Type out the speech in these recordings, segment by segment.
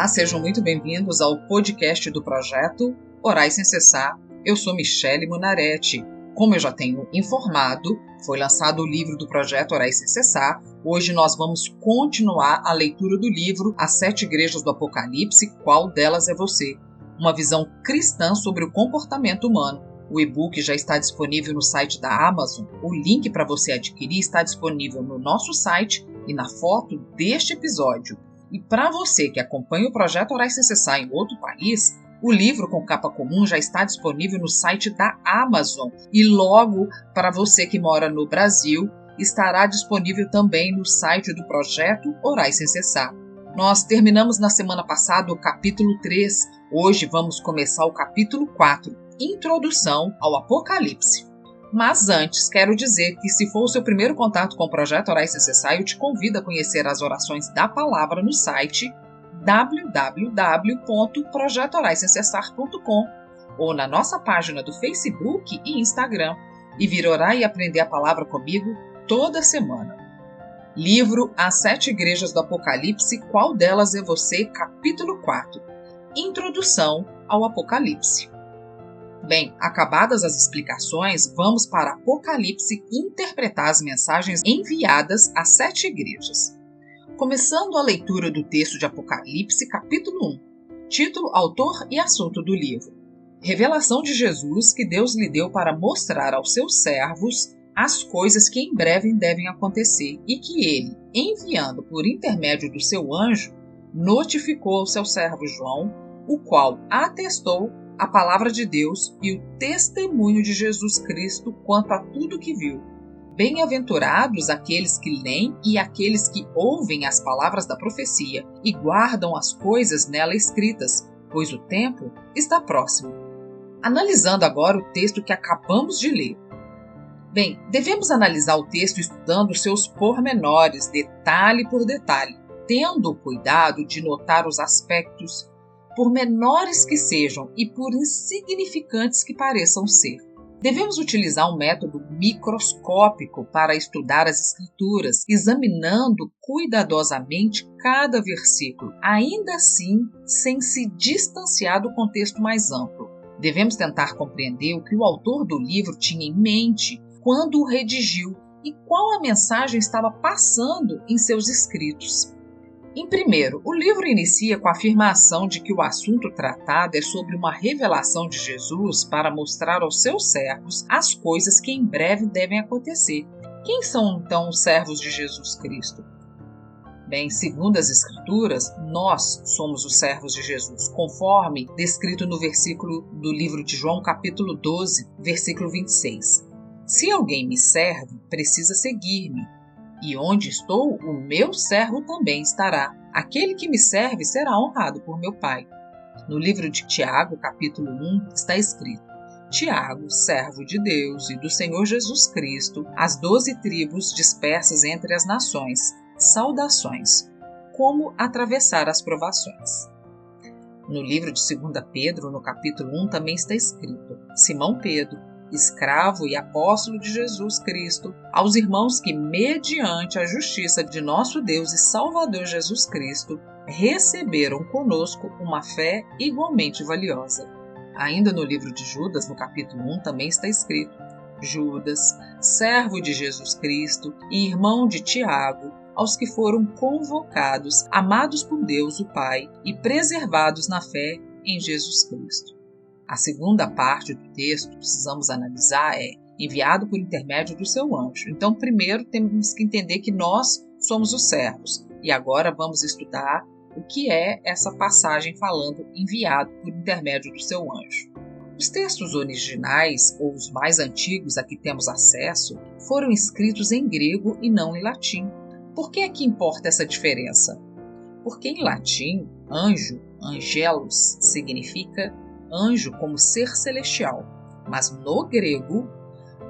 Olá, sejam muito bem-vindos ao podcast do projeto Orai Sem Cessar. Eu sou Michele Munaretti. Como eu já tenho informado, foi lançado o livro do projeto Orai Sem Cessar. Hoje nós vamos continuar a leitura do livro As Sete Igrejas do Apocalipse, Qual Delas é Você? Uma visão cristã sobre o comportamento humano. O e-book já está disponível no site da Amazon. O link para você adquirir está disponível no nosso site e na foto deste episódio. E para você que acompanha o projeto Orai Sem Cessar em outro país, o livro com capa comum já está disponível no site da Amazon. E logo, para você que mora no Brasil, estará disponível também no site do projeto Orai Sem Cessar. Nós terminamos na semana passada o capítulo 3. Hoje vamos começar o capítulo 4, Introdução ao Apocalipse. Mas antes, quero dizer que se for o seu primeiro contato com o projeto Orai Sem Cessar, eu te convido a conhecer as orações da palavra no site www.projetoraissemcessar.com ou na nossa página do Facebook e Instagram e vir orar e aprender a palavra comigo toda semana. Livro As Sete Igrejas do Apocalipse, Qual Delas é Você? Capítulo 4. Introdução ao Apocalipse. Bem, acabadas as explicações, vamos para Apocalipse interpretar as mensagens enviadas às sete igrejas. Começando a leitura do texto de Apocalipse, capítulo 1. Título, autor e assunto do livro. Revelação de Jesus que Deus lhe deu para mostrar aos seus servos as coisas que em breve devem acontecer e que ele, enviando por intermédio do seu anjo, notificou ao seu servo João, o qual atestou a palavra de Deus e o testemunho de Jesus Cristo quanto a tudo que viu. Bem-aventurados aqueles que leem e aqueles que ouvem as palavras da profecia e guardam as coisas nela escritas, pois o tempo está próximo. Analisando agora o texto que acabamos de ler. Bem, devemos analisar o texto estudando seus pormenores, detalhe por detalhe, tendo o cuidado de notar os aspectos, por menores que sejam e por insignificantes que pareçam ser. Devemos utilizar um método microscópico para estudar as Escrituras, examinando cuidadosamente cada versículo, ainda assim sem se distanciar do contexto mais amplo. Devemos tentar compreender o que o autor do livro tinha em mente quando o redigiu e qual a mensagem estava passando em seus escritos. Em primeiro, o livro inicia com a afirmação de que o assunto tratado é sobre uma revelação de Jesus para mostrar aos seus servos as coisas que em breve devem acontecer. Quem são então os servos de Jesus Cristo? Bem, segundo as Escrituras, nós somos os servos de Jesus, conforme descrito no versículo do livro de João, capítulo 12, versículo 26. Se alguém me serve, precisa seguir-me. E onde estou, o meu servo também estará. Aquele que me serve será honrado por meu Pai. No livro de Tiago, capítulo 1, está escrito: Tiago, servo de Deus e do Senhor Jesus Cristo, as 12 tribos dispersas entre as nações, saudações. Como atravessar as provações. No livro de 2 Pedro, no capítulo 1, também está escrito: Simão Pedro, escravo e apóstolo de Jesus Cristo, aos irmãos que, mediante a justiça de nosso Deus e Salvador Jesus Cristo, receberam conosco uma fé igualmente valiosa. Ainda no livro de Judas, no capítulo 1, também está escrito: Judas, servo de Jesus Cristo e irmão de Tiago, aos que foram convocados, amados por Deus o Pai e preservados na fé em Jesus Cristo. A segunda parte do texto que precisamos analisar é enviado por intermédio do seu anjo. Então, primeiro temos que entender que nós somos os servos. E agora vamos estudar o que é essa passagem falando enviado por intermédio do seu anjo. Os textos originais, ou os mais antigos a que temos acesso, foram escritos em grego e não em latim. Por que é que importa essa diferença? Porque em latim, anjo, angelos, significa anjo como ser celestial, mas no grego,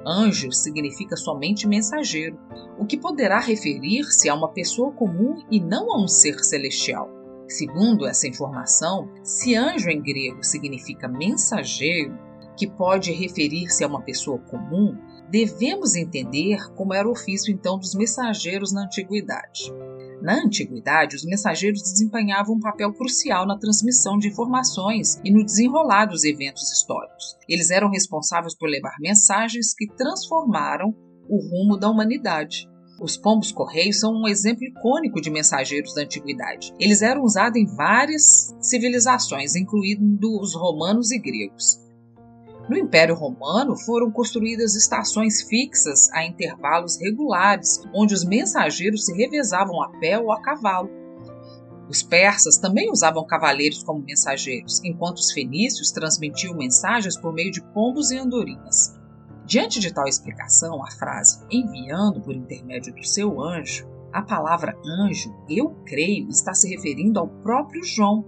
anjo significa somente mensageiro, o que poderá referir-se a uma pessoa comum e não a um ser celestial. Segundo essa informação, se anjo em grego significa mensageiro, que pode referir-se a uma pessoa comum, devemos entender como era o ofício então dos mensageiros na antiguidade. Na antiguidade, os mensageiros desempenhavam um papel crucial na transmissão de informações e no desenrolar dos eventos históricos. Eles eram responsáveis por levar mensagens que transformaram o rumo da humanidade. Os pombos-correios são um exemplo icônico de mensageiros da antiguidade. Eles eram usados em várias civilizações, incluindo os romanos e gregos. No Império Romano, foram construídas estações fixas a intervalos regulares, onde os mensageiros se revezavam a pé ou a cavalo. Os persas também usavam cavaleiros como mensageiros, enquanto os fenícios transmitiam mensagens por meio de pombos e andorinhas. Diante de tal explicação, a frase "enviando por intermédio do seu anjo", a palavra anjo, eu creio, está se referindo ao próprio João,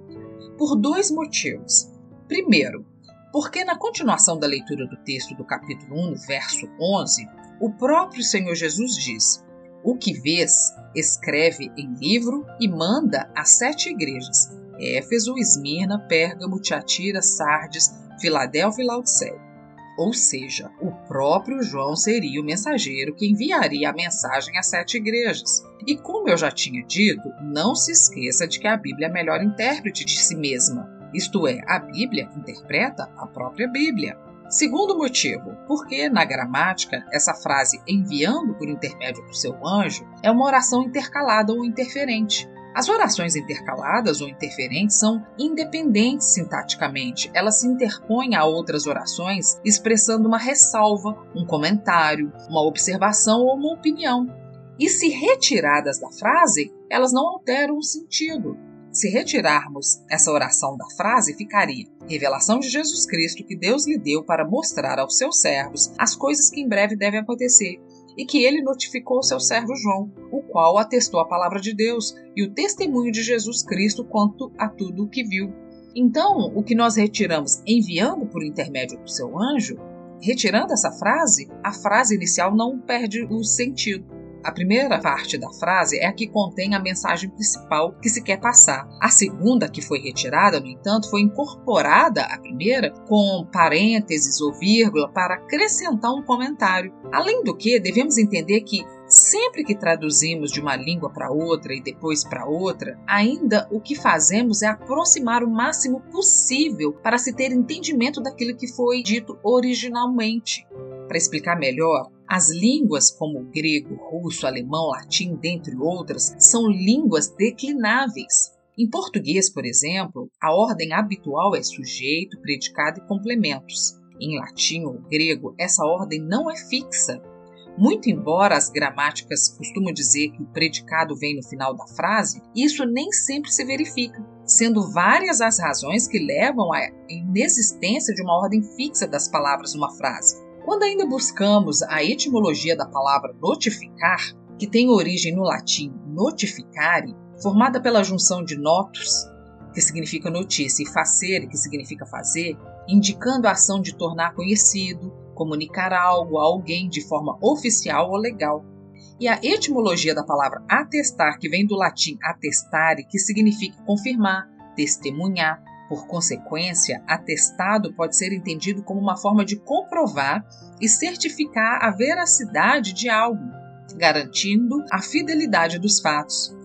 por dois motivos. Primeiro, porque na continuação da leitura do texto do capítulo 1, verso 11, o próprio Senhor Jesus diz: "O que vês, escreve em livro e manda às 7 igrejas, Éfeso, Esmirna, Pérgamo, Tiatira, Sardes, Filadélfia e Laodiceia." Ou seja, o próprio João seria o mensageiro que enviaria a mensagem às 7 igrejas. E como eu já tinha dito, não se esqueça de que a Bíblia é a melhor intérprete de si mesma. Isto é, a Bíblia interpreta a própria Bíblia. Segundo motivo, porque na gramática, essa frase "enviando por intermédio do seu anjo" é uma oração intercalada ou interferente. As orações intercaladas ou interferentes são independentes sintaticamente. Elas se interpõem a outras orações expressando uma ressalva, um comentário, uma observação ou uma opinião. E se retiradas da frase, elas não alteram o sentido. Se retirarmos essa oração da frase, ficaria: revelação de Jesus Cristo que Deus lhe deu para mostrar aos seus servos as coisas que em breve devem acontecer, e que ele notificou ao seu servo João, o qual atestou a palavra de Deus e o testemunho de Jesus Cristo quanto a tudo o que viu. Então, o que nós retiramos "enviando por intermédio do seu anjo", retirando essa frase, a frase inicial não perde o sentido. A primeira parte da frase é a que contém a mensagem principal que se quer passar. A segunda, que foi retirada, no entanto, foi incorporada à primeira com parênteses ou vírgula para acrescentar um comentário. Além do que, devemos entender que sempre que traduzimos de uma língua para outra e depois para outra, ainda o que fazemos é aproximar o máximo possível para se ter entendimento daquilo que foi dito originalmente. Para explicar melhor, as línguas como o grego, russo, alemão, latim, dentre outras, são línguas declináveis. Em português, por exemplo, a ordem habitual é sujeito, predicado e complementos. Em latim ou grego, essa ordem não é fixa. Muito embora as gramáticas costumam dizer que o predicado vem no final da frase, isso nem sempre se verifica, sendo várias as razões que levam à inexistência de uma ordem fixa das palavras numa frase. Quando ainda buscamos a etimologia da palavra notificar, que tem origem no latim notificare, formada pela junção de notus, que significa notícia, e facere, que significa fazer, indicando a ação de tornar conhecido, comunicar algo a alguém de forma oficial ou legal. E a etimologia da palavra atestar, que vem do latim attestare, que significa confirmar, testemunhar. Por consequência, atestado pode ser entendido como uma forma de comprovar e certificar a veracidade de algo, garantindo a fidelidade dos fatos.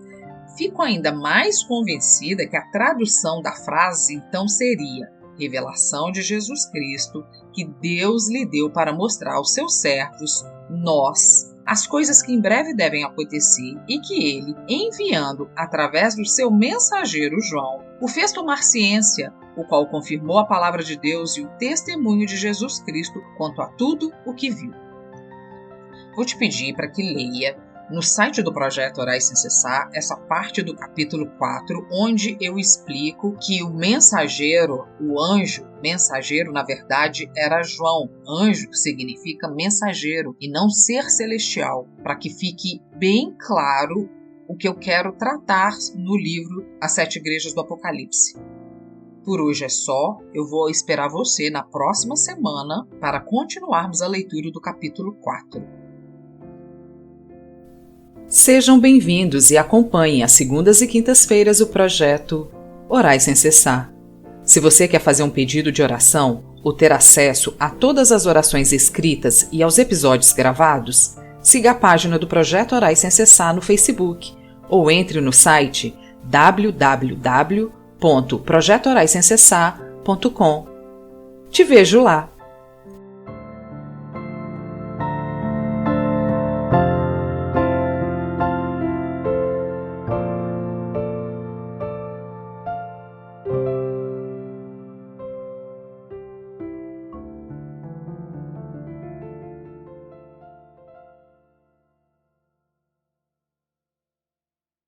Fico ainda mais convencida que a tradução da frase então seria: revelação de Jesus Cristo que Deus lhe deu para mostrar aos seus servos, nós, as coisas que em breve devem acontecer e que ele, enviando através do seu mensageiro João, o fez tomar ciência, o qual confirmou a palavra de Deus e o testemunho de Jesus Cristo quanto a tudo o que viu. Vou te pedir para que leia no site do Projeto Orais Sem Cessar essa parte do capítulo 4, onde eu explico que o mensageiro, o anjo mensageiro, na verdade, era João. Anjo significa mensageiro e não ser celestial, para que fique bem claro o que eu quero tratar no livro As 7 Igrejas do Apocalipse. Por hoje é só, eu vou esperar você na próxima semana para continuarmos a leitura do capítulo 4. Sejam bem-vindos e acompanhem às segundas e quintas-feiras o projeto Orais Sem Cessar. Se você quer fazer um pedido de oração ou ter acesso a todas as orações escritas e aos episódios gravados, siga a página do Projeto Orais Sem Cessar no Facebook ou entre no site www.projetoraissemcessar.com. Te vejo lá!